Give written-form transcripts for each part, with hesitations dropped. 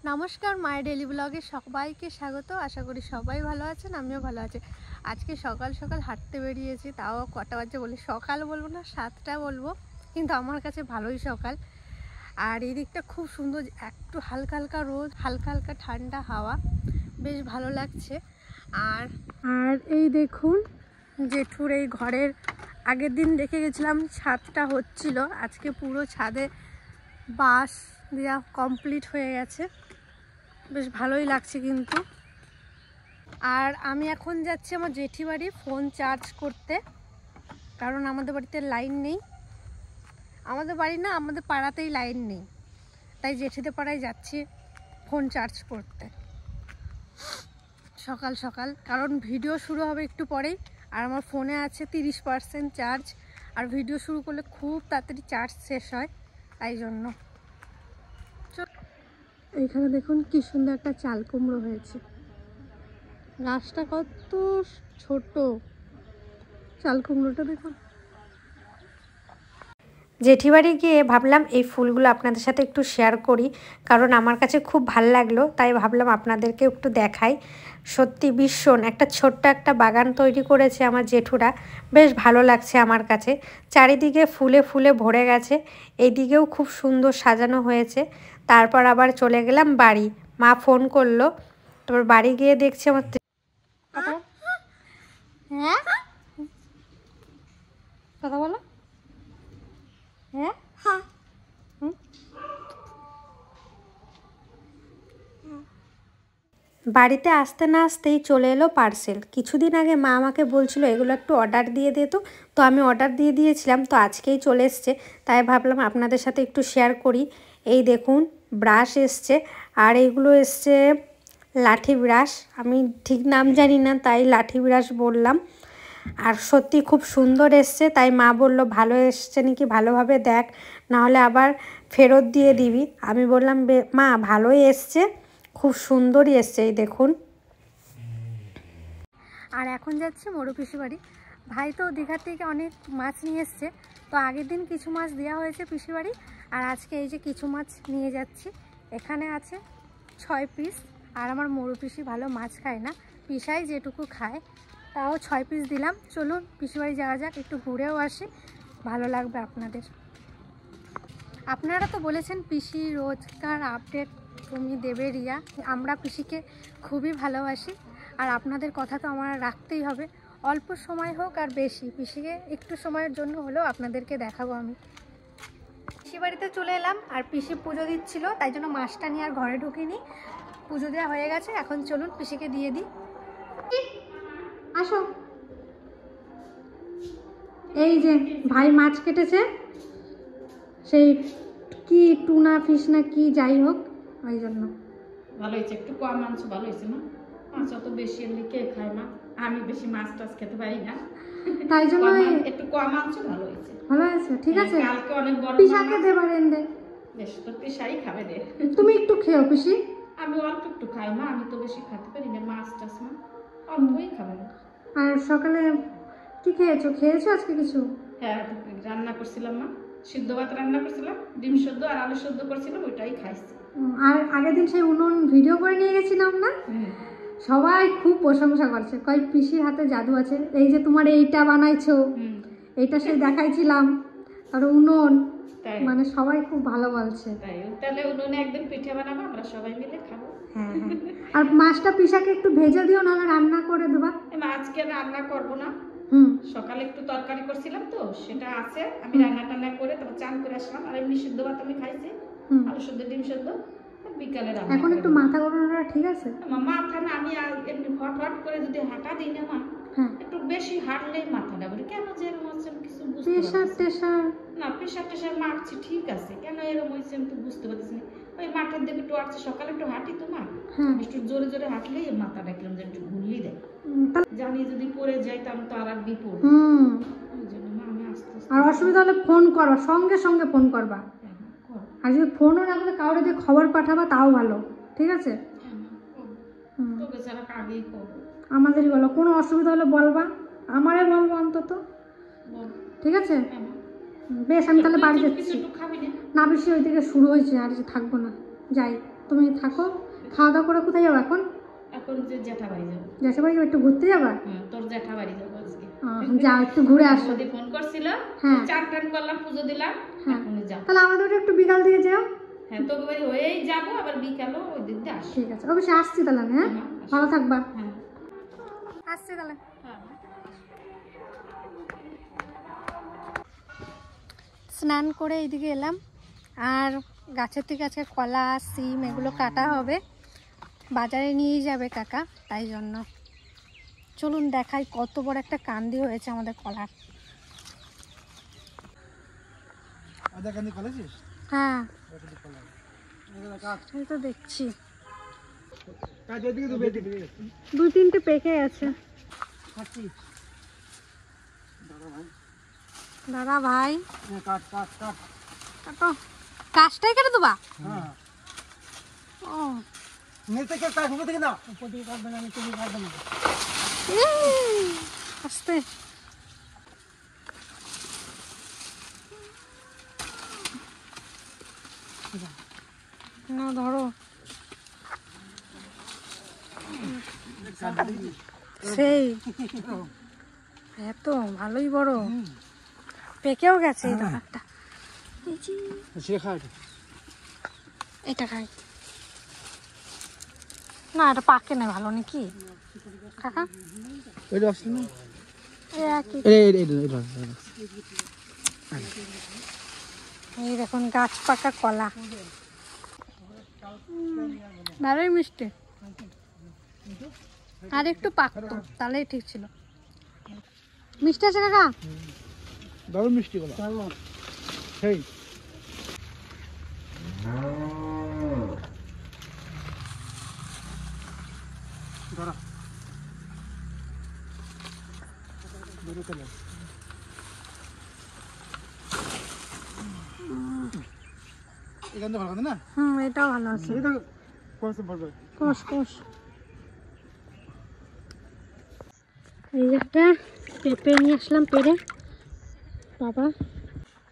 নমস্কার, মাই ডেলি ব্লগে সবাইকে স্বাগত। আশা করি সবাই ভালো আছেন, আমিও ভালো আছি। আজকে সকাল সকাল হাঁটতে বেরিয়েছি, তাও কটা বাজে বলি, সকাল বলবো না 7টা বলবো, কিন্তু আমার কাছে ভালোই সকাল। আর এই দিকটা খুব সুন্দর, একটু হালকা হালকা রোদ, হালকা হালকা ঠান্ডা হাওয়া, বেশ ভালো লাগছে। আর আর এই দেখুন জেঠুর এই ঘরের আগের দিন দেখে গেছিলাম ছাদটা হচ্ছিল, আজকে পুরো ছাদে বাঁশ দেওয়া কমপ্লিট হয়ে গেছে, বেশ ভালোই লাগছে কিন্তু। আর আমি এখন যাচ্ছি আমার জেঠি বাড়ি ফোন চার্জ করতে, কারণ আমাদের বাড়িতে লাইন নেই। আমাদের বাড়ি না, আমাদের পাড়াতেই লাইন নেই, তাই জেঠিদের পাড়ায় যাচ্ছি ফোন চার্জ করতে সকাল সকাল, কারণ ভিডিও শুরু হবে একটু পরেই। আর আমার ফোনে আছে 30% চার্জ, আর ভিডিও শুরু করলে খুব তাড়াতাড়ি চার্জ শেষ হয়, তাই জন্য। এইখানে দেখুন কি সুন্দর একটা চাল কুমড়ো হয়েছে, গাছটা কত ছোট, চাল কুমড়োটা দেখুন। জেঠিবাড়ি গিয়ে ভাবলাম এই ফুলগুলো আপনাদের সাথে একটু শেয়ার করি, কারণ আমার কাছে খুব ভাল লাগলো, তাই ভাবলাম আপনাদেরকে একটু দেখাই। সত্যি ভীষণ একটা ছোট্ট একটা বাগান তৈরি করেছে আমার জেঠুরা, বেশ ভালো লাগছে আমার কাছে। চারিদিকে ফুলে ফুলে ভরে গেছে, এইদিকেও খুব সুন্দর সাজানো হয়েছে। তারপর আবার চলে গেলাম বাড়ি, মা ফোন করলো, তারপর বাড়ি গিয়ে দেখছি আমার হ্যাঁ কথা বলো। হ্যাঁ বাড়িতে আসতে না আসতেই চলে এলো পার্সেল। কিছুদিন আগে মা আমাকে বলছিল এগুলো একটু অর্ডার দিয়ে দে, তো আমি অর্ডার দিয়ে দিয়েছিলাম, তো আজকেই চলে এসছে, তাই ভাবলাম আপনাদের সাথে একটু শেয়ার করি। এই দেখুন ব্রাশ এসছে, আর এইগুলো এসছে লাঠি ব্রাশ, আমি ঠিক নাম জানি না তাই লাঠি ব্রাশ বললাম। আর সত্যি খুব সুন্দর এসছে, তাই মা বলল ভালো এসছে নাকি ভালোভাবে দেখ, নাহলে আবার ফেরত দিয়ে দিবি। আমি বললাম মা ভালোই এসছে, খুব সুন্দরই এসছে, এই দেখুন। আর এখন যাচ্ছি মোড়ু পিসি বাড়ি। ভাই তো দীঘার থেকে অনেক মাছ নিয়ে এসছে, তো আগের দিন কিছু মাছ দেওয়া হয়েছে পিসি বাড়ি, আর আজকে এই যে কিছু মাছ নিয়ে যাচ্ছি। এখানে আছে 6 পিস, আর আমার মোড়ু পিসি ভালো মাছ খায় না, পিসাই যেটুকু খায়, তাও 6 পিস দিলাম। চলুন পিসি বাড়ি যাওয়া যাক, একটু ঘুরেও আসি, ভালো লাগবে আপনাদের। আপনারা তো বলেছেন পিসি রোজকার আপডেট তুমি দেবে রিয়া, আমরা পিসিকে খুবই ভালোবাসি, আর আপনাদের কথা তো আমার রাখতেই হবে। অল্প সময় হোক আর বেশি, পিসিকে একটু সময়ের জন্য হলেও আপনাদেরকে দেখাবো। আমি পিসি বাড়িতে চলে এলাম, আর পিসি পুজো দিচ্ছিল, তাই জন্য মাছটা নিয়ে আর ঘরে ঢুকিনি। পুজো দেওয়া হয়ে গেছে, এখন চলুন পিসিকে দিয়ে দিই। আসো, এই যে ভাই মাছ কেটেছে, সেই কি টুনা ফিশ না কি যাই হোক, ওই জন্য ভালো হয়েছে। একটু কম মাংস ভালো হয়েছে না, মাছ অত বেশি এমনি কে খায় না, আমি বেশি মাছ টাছ খেতে পারি না, তাই জন্য একটু কম মাংস ভালো হয়েছে। ভালো আছে, ঠিক আছে। কালকে অনেক বড় পিসাকে দেবারেন দে, বেশ তো পিসাই খাবে রে, তুমি একটু খেও পিসি। আমি অল্প একটু খাই মা, আমি তো বেশি খেতে পারি না মাছ টাছ, না অল্পই খাবে না। আর সকালে কি খেয়েছো আজকে কিছু? হ্যাঁ রান্না করছিলাম মা, সিদ্ধ ভাত রান্না করছিলাম, ডিম সেদ্ধ আর আলু সেদ্ধ করছিলাম, ওইটাই খাইছি। আর আগের দিন সেই উনুন ভিডিও করে নিয়ে গেছিলাম না, সবাই খুব প্রশংসা করছে, কয় পিসির হাতে জাদু আছে। এই যে তোমার এইটা বানাইছো, এইটা সেই দেখাইছিলাম, আর উনুন, মানে সবাই খুব ভালো বলছে। তাহলে উনুনে একদিন পিঠে বানাবো, আমরা সবাই মিলে খাবো। হ্যাঁ হ্যাঁ, আর মাছটা পিসাকে একটু ভেজে দিও, নাহলে রান্না করে দেবা। আজকে রান্না করবো না, সকালে একটু তরকারি করছিলাম তো সেটা আছে, আমি রান্না টান্না করে তারপর চান করে আসলাম, আর এমনি সিদ্ধ ভাত আমি খাইছি, আলু সেদ্ধ ডিম সেদ্ধ, বিকালে রান্না। এখন একটু মাথা ঘোরানোটা ঠিক আছে? মাথা না, আমি এমনি হট হট করে যদি হাঁটা দিই না মা, একটু বেশি হাঁটলেই মাথাটা বলে কেন যে এরকম হচ্ছে আমি কিছু বুঝতে পারছি না। প্রেশার টেশার মারছি ঠিক আছে, কেন এরকম হয়েছে আমি তো বুঝতে পারছি না। ওই মাথার দিকে একটু আসছে, সকালে একটু হাঁটি তো মা, একটু জোরে জোরে হাঁটলেই মাথাটা কিরম যে একটু ঘুরলেই দেয়, জানি যদি পড়ে যাই তাহলে তো আর বিপদ। ওই জন্য মা আমি আস্তে আস্তে। আর অসুবিধা হলে ফোন করো, সঙ্গে সঙ্গে ফোন করবা, আর যদি ফোনও না করে কাউরে দিয়ে খবর পাঠাবা তাও ভালো, ঠিক আছে? আমাদেরই বলো, কোনো অসুবিধা হলে বলবা, আমারে বলবো অন্তত, ঠিক আছে? বেশ, আমি তাহলে বাড়ি যাচ্ছি। না বেশি ওইদিকে শুরু হয়েছে, আর থাকবো না, যাই। তুমি থাকো, খাওয়া দাওয়া করে কোথায় যাবো এখন? এখন যে জ্যাঠা বাড়ি যাবো। জ্যাঠা বাড়ি একটু ঘুরতে যাবা? তোর জ্যাঠা বাড়ি যাবো আজকে। যাও একটু ঘুরে আসো। বৌদি ফোন করছিল, হ্যাঁ চান টান করলাম, পুজো দিলাম, এখন যাও। তাহলে আমাদের একটু বিকাল দিয়ে যাও। হ্যাঁ তোকে বাড়ি হয়েই যাবো, আবার বিকালও ওই দিক দিয়ে আসবো। ঠিক আছে, অবশ্যই আসছি তাহলে আমি। হ্যাঁ ভালো থাকবা। হ্যাঁ আসছি তাহলে। স্নান করে এইদিকে এলাম, আর গাছের থেকে আজকে কলা সিম এগুলো কাটা হবে, বাজারে নিয়ে যাবে কাকা, তাই জন্য চলুন দেখাই কত বড় একটা কান্দি হয়েছে আমাদের কলার। হ্যাঁ এই তো দেখছি 2-3টে পেকে গেছে। দাদা ভাই কাজটাই কেটে দেবা? ও আস্তে না ধরো, সেই এত ভালোই বড় পেকেও গেছে। এই ব্যাপারটা এটা খাই না, এটা পাকে না ভালো নাকি কাকা? এই দেখুন গাছ পাকা কলা, ভালোই মিষ্টি, আর একটু পাকতো তাহলেই ঠিক ছিল। মিষ্টি আছে কাকা? দারুণ মিষ্টি কলা। সেই ধরা এখান থেকে ভালো না? এটাও ভালো আছে। কোষ কোষ। এই একটা পেঁপে নিয়ে আসলাম পেরে, বাবা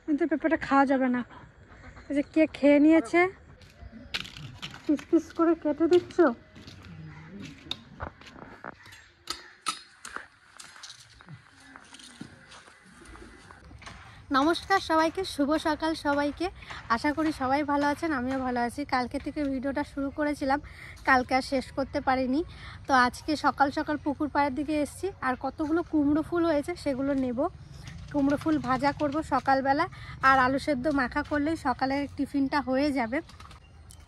কিন্তু পেঁপেটা খাওয়া যাবে না। এই যে কে খেয়ে নিয়েছে, পিস পিস করে কেটে দিচ্ছ। নমস্কার সবাইকে, শুভ সকাল সবাইকে। আশা করি সবাই ভালো আছেন, আমিও ভালো আছি। কালকে থেকে ভিডিওটা শুরু করেছিলাম, কালকে আর শেষ করতে পারিনি। তো আজকে সকাল সকাল পুকুর পাড়ের দিকে এসেছি, আর কতগুলো কুমড়ো ফুল হয়েছে সেগুলো নেব। কুমড়ো ফুল ভাজা করব সকালবেলা, আর আলু সেদ্ধ মাখা করলেই সকালের টিফিনটা হয়ে যাবে।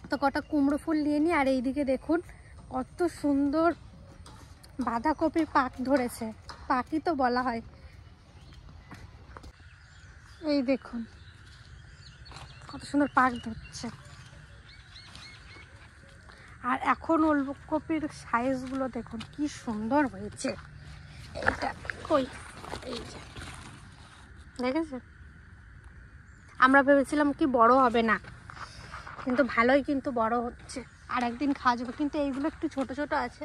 তো কটা কুমড়ো ফুল নিয়ে নিই। আর এইদিকে দেখুন কত সুন্দর বাঁধাকপির পাক ধরেছে, পাকই তো বলা হয়। এই দেখুন কত সুন্দর পাক ধরছে। আর এখন ওলকপির সাইজগুলো দেখুন কি সুন্দর হয়েছে। এইটা কই, এই যে দেখেছেন, আমরা ভেবেছিলাম কি বড় হবে না, কিন্তু ভালোই কিন্তু বড় হচ্ছে, আর একদিন খাওয়া যাবে। কিন্তু এইগুলো একটু ছোট ছোট আছে,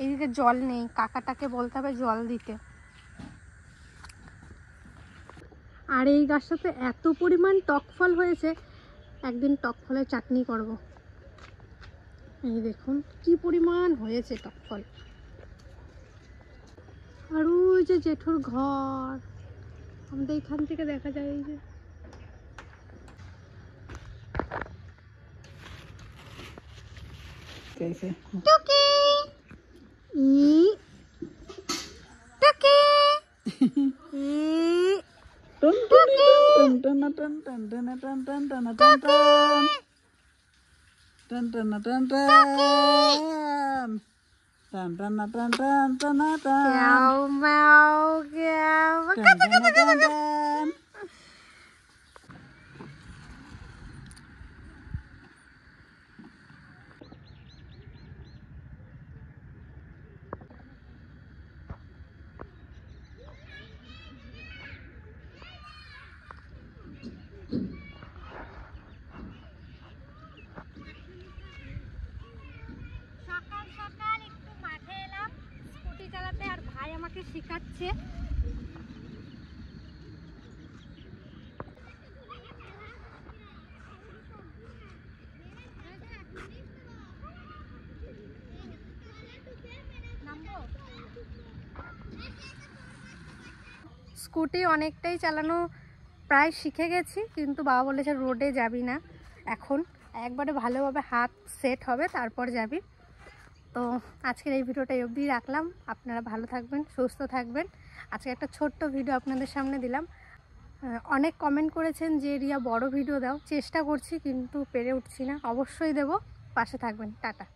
এইদিকে জল নেই, কাকাটাকে বলতে হবে জল দিতে। আর এই গাছটাতে এত পরিমাণ টক ফল হয়েছে, একদিন টক ফলের চাটনি করব। এই দেখুন কি পরিমাণ হয়েছে টক ফল। আর ওই যে জেঠুর ঘর, আমাদের এখান থেকে দেখা যায়। এই যে টুকি ই টুকি ই সকাল সকাল একটু মাঠে এলাম স্কুটি চালাতে, আর ভাই আমাকে শেখাচ্ছে। স্কুটি অনেকটাই চালানো প্রায় শিখে গেছি, কিন্তু বাবা বলেছে রোডে যাবি না এখন, একবারে ভালোভাবে হাত সেট হবে তারপর যাবি। তো আজকের এই ভিডিওটা এই অবধি রাখলাম। আপনারা ভালো থাকবেন, সুস্থ থাকবেন। আজকে একটা ছোট্ট ভিডিও আপনাদের সামনে দিলাম। অনেক কমেন্ট করেছেন যে রিয়া বড় ভিডিও দাও, চেষ্টা করছি কিন্তু পেরে উঠছি না, অবশ্যই দেব, পাশে থাকবেন। টাটা।